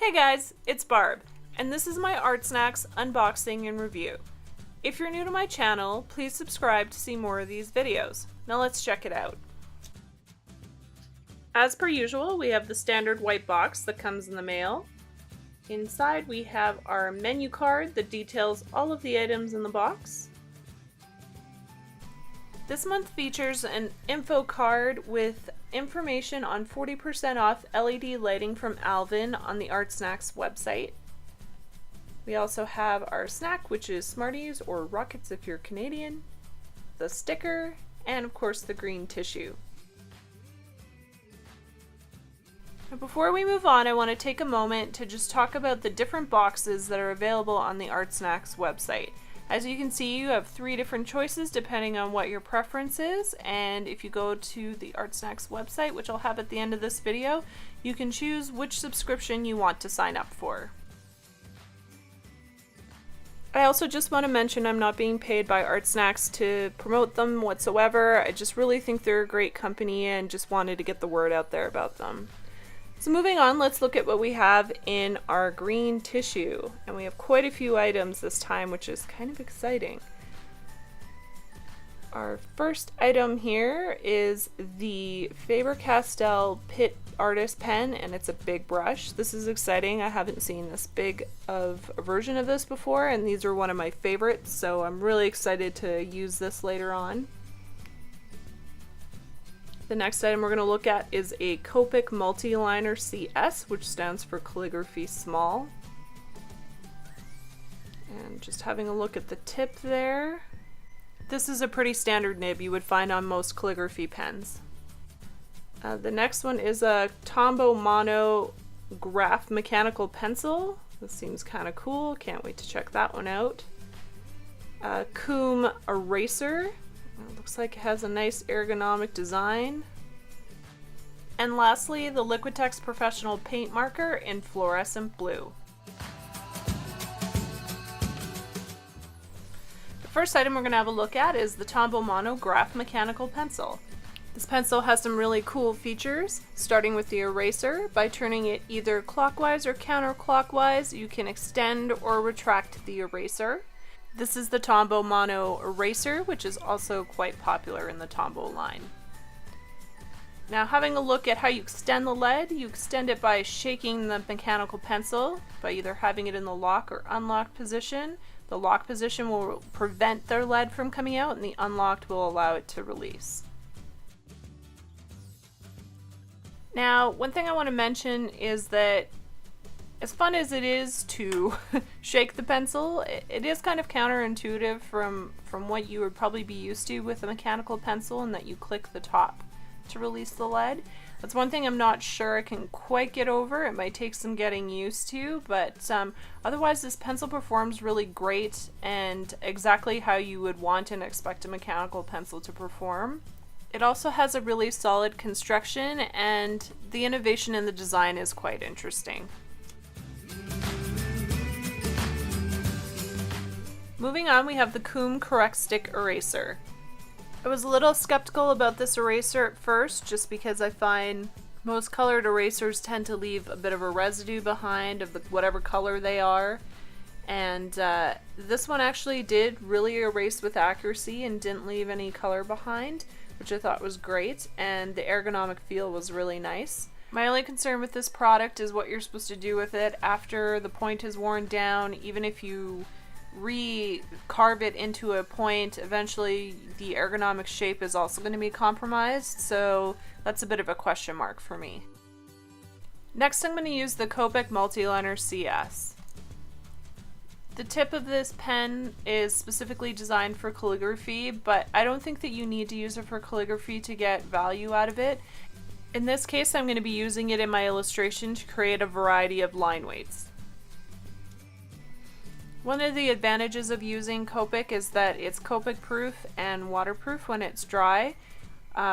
Hey guys, it's Barb, and this is my Artsnacks unboxing and review. If you're new to my channel, please subscribe to see more of these videos. Now let's check it out. As per usual, we have the standard white box that comes in the mail. Inside we have our menu card that details all of the items in the box. This month features an info card with information on 40% off LED lighting from Alvin on the Artsnacks website. We also have our snack, which is Smarties or Rockets if you're Canadian, the sticker, and of course the green tissue. Now before we move on, I want to take a moment to just talk about the different boxes that are available on the Artsnacks website. As you can see, you have 3 different choices depending on what your preference is, and if you go to the Artsnacks website, which I'll have at the end of this video, you can choose which subscription you want to sign up for. I also just want to mention I'm not being paid by Artsnacks to promote them whatsoever. I just really think they're a great company and just wanted to get the word out there about them. So moving on, let's look at what we have in our green tissue. And we have quite a few items this time, which is kind of exciting. Our first item here is the Faber-Castell PITT artist pen, and it's a big brush. This is exciting. I haven't seen this big of a version of this before, and these are one of my favorites, so I'm really excited to use this later on. The next item we're going to look at is a Copic Multiliner CS, which stands for Calligraphy Small. And just having a look at the tip there. This is a pretty standard nib you would find on most calligraphy pens. The next one is a Tombow Mono Graph Mechanical Pencil. This seems kind of cool. Can't wait to check that one out. KUM Eraser. It looks like it has a nice ergonomic design. And lastly, the Liquitex Professional Paint Marker in fluorescent blue. The first item we're going to have a look at is the Tombow Mono Graph Mechanical Pencil. This pencil has some really cool features, starting with the eraser. By turning it either clockwise or counterclockwise, you can extend or retract the eraser. This is the Tombow Mono Eraser, which is also quite popular in the Tombow line. Now, having a look at how you extend the lead, you extend it by shaking the mechanical pencil, by either having it in the lock or unlocked position. The lock position will prevent the lead from coming out, and the unlocked will allow it to release. Now, one thing I want to mention is that as fun as it is to shake the pencil, it is kind of counterintuitive from what you would probably be used to with a mechanical pencil, in that you click the top to release the lead. That's one thing I'm not sure I can quite get over. It might take some getting used to, but otherwise this pencil performs really great and exactly how you would want and expect a mechanical pencil to perform. It also has a really solid construction, and the innovation in the design is quite interesting. Moving on, we have the KUM Correc-Stick Eraser. I was a little skeptical about this eraser at first, just because I find most colored erasers tend to leave a bit of a residue behind of whatever color they are. And this one actually did really erase with accuracy and didn't leave any color behind, which I thought was great, and the ergonomic feel was really nice. My only concern with this product is what you're supposed to do with it after the point is worn down. Even if you re-carve it into a point, eventually the ergonomic shape is also going to be compromised, so that's a bit of a question mark for me. Next, I'm going to use the Copic Multiliner CS. The tip of this pen is specifically designed for calligraphy, but I don't think that you need to use it for calligraphy to get value out of it. In this case, I'm going to be using it in my illustration to create a variety of line weights. One of the advantages of using Copic is that it's Copic proof and waterproof when it's dry.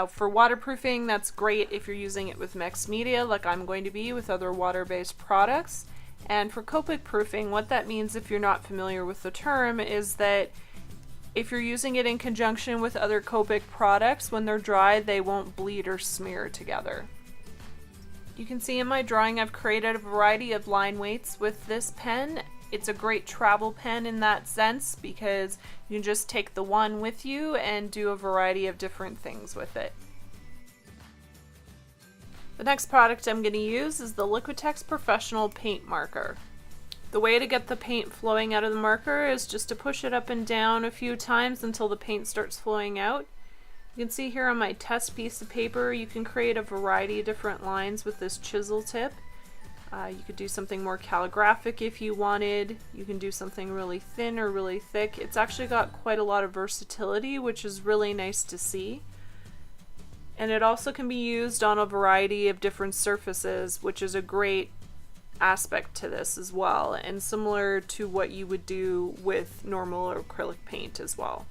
For waterproofing, that's great if you're using it with mixed media, like I'm going to be with other water-based products. And for Copic proofing, what that means, if you're not familiar with the term, is that if you're using it in conjunction with other Copic products, when they're dry, they won't bleed or smear together. You can see in my drawing I've created a variety of line weights with this pen. It's a great travel pen in that sense because you can just take the one with you and do a variety of different things with it. The next product I'm going to use is the Liquitex Professional Paint Marker. The way to get the paint flowing out of the marker is just to push it up and down a few times until the paint starts flowing out. You can see here on my test piece of paper you can create a variety of different lines with this chisel tip. You could do something more calligraphic if you wanted. You can do something really thin or really thick. It's actually got quite a lot of versatility, which is really nice to see. And it also can be used on a variety of different surfaces, which is a great aspect to this as well, and similar to what you would do with normal acrylic paint as well.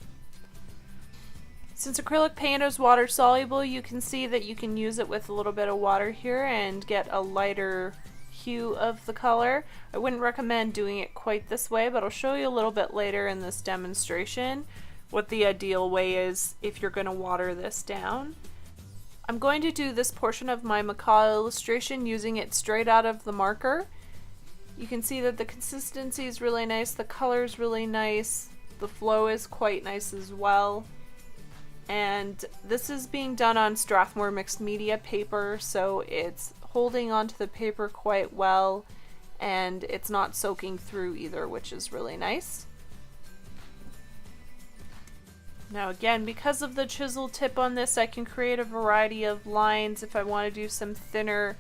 Since acrylic paint is water soluble, you can see that you can use it with a little bit of water here and get a lighter hue of the color. I wouldn't recommend doing it quite this way, but I'll show you a little bit later in this demonstration what the ideal way is if you're going to water this down. I'm going to do this portion of my macaw illustration using it straight out of the marker. You can see that the consistency is really nice, the color is really nice, the flow is quite nice as well. And this is being done on Strathmore Mixed Media paper, so it's holding onto the paper quite well and it's not soaking through either, which is really nice. Now again, because of the chisel tip on this, I can create a variety of lines. If I want to do some thinner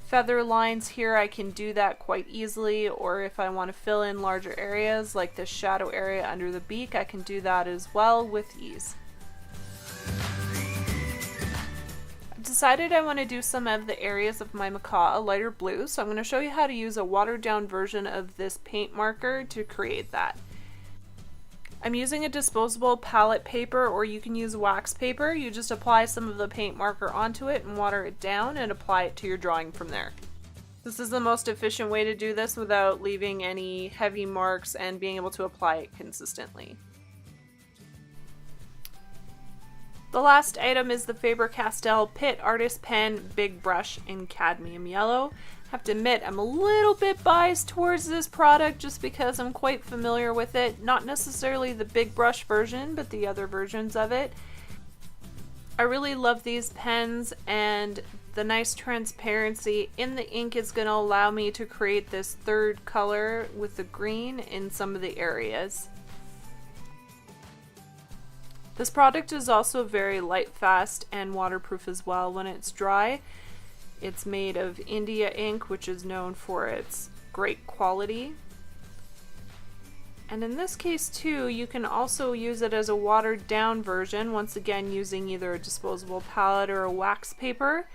feather lines here, I can do that quite easily, or if I want to fill in larger areas like the shadow area under the beak, I can do that as well with ease. I've decided I want to do some of the areas of my macaw a lighter blue, so I'm going to show you how to use a watered down version of this paint marker to create that. I'm using a disposable palette paper, or you can use wax paper. You just apply some of the paint marker onto it and water it down and apply it to your drawing from there. This is the most efficient way to do this without leaving any heavy marks and being able to apply it consistently. The last item is the Faber-Castell PITT Artist Pen Big Brush in Cadmium Yellow. I have to admit I'm a little bit biased towards this product just because I'm quite familiar with it. Not necessarily the big brush version, but the other versions of it. I really love these pens, and the nice transparency in the ink is going to allow me to create this third color with the green in some of the areas. This product is also very light fast and waterproof as well when it's dry. It's made of India ink, which is known for its great quality. And in this case too, you can also use it as a watered down version, once again using either a disposable palette or a wax paper.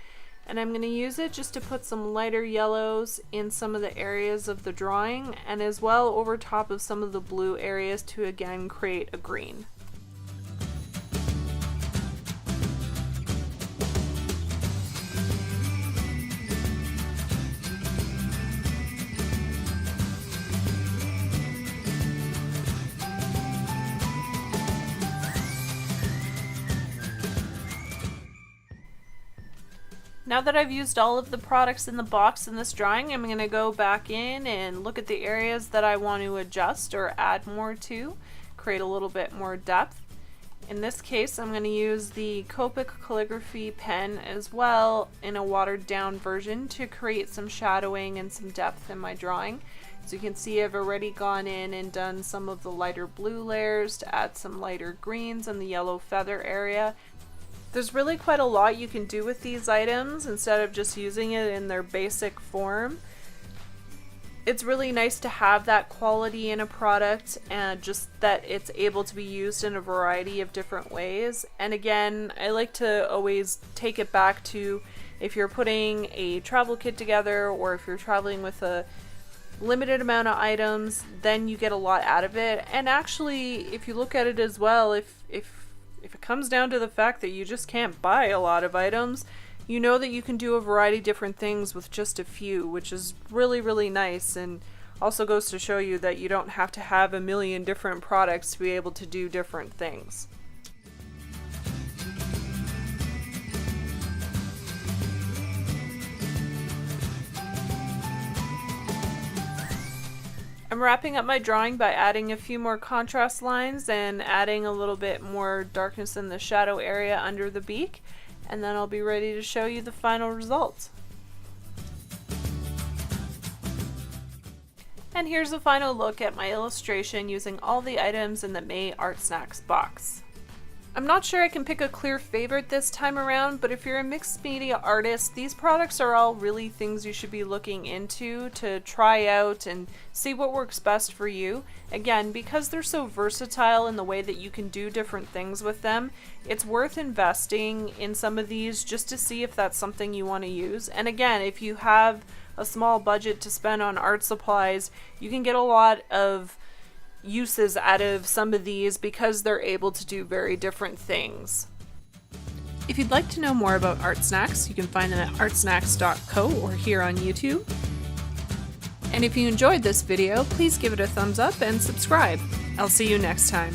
And I'm going to use it just to put some lighter yellows in some of the areas of the drawing, and as well over top of some of the blue areas to again create a green. Now that I've used all of the products in the box in this drawing, I'm going to go back in and look at the areas that I want to adjust or add more to, create a little bit more depth. In this case, I'm going to use the Copic calligraphy pen as well in a watered down version to create some shadowing and some depth in my drawing. As you can see, I've already gone in and done some of the lighter blue layers to add some lighter greens in the yellow feather area. There's really quite a lot you can do with these items instead of just using it in their basic form. It's really nice to have that quality in a product, and just that it's able to be used in a variety of different ways. And again, I like to always take it back to if you're putting a travel kit together, or if you're traveling with a limited amount of items, then you get a lot out of it. And actually, if you look at it as well, if it comes down to the fact that you just can't buy a lot of items, you know that you can do a variety of different things with just a few, which is really, really nice, and also goes to show you that you don't have to have a million different products to be able to do different things. I'm wrapping up my drawing by adding a few more contrast lines and adding a little bit more darkness in the shadow area under the beak, and then I'll be ready to show you the final result. And here's a final look at my illustration using all the items in the May Artsnacks box. I'm not sure I can pick a clear favorite this time around, but if you're a mixed media artist, these products are all really things you should be looking into to try out and see what works best for you. Again, because they're so versatile in the way that you can do different things with them, it's worth investing in some of these just to see if that's something you want to use. And again, if you have a small budget to spend on art supplies, you can get a lot of uses out of some of these because they're able to do very different things. If you'd like to know more about Artsnacks, you can find them at artsnacks.co or here on YouTube. And if you enjoyed this video, please give it a thumbs up and subscribe. I'll see you next time.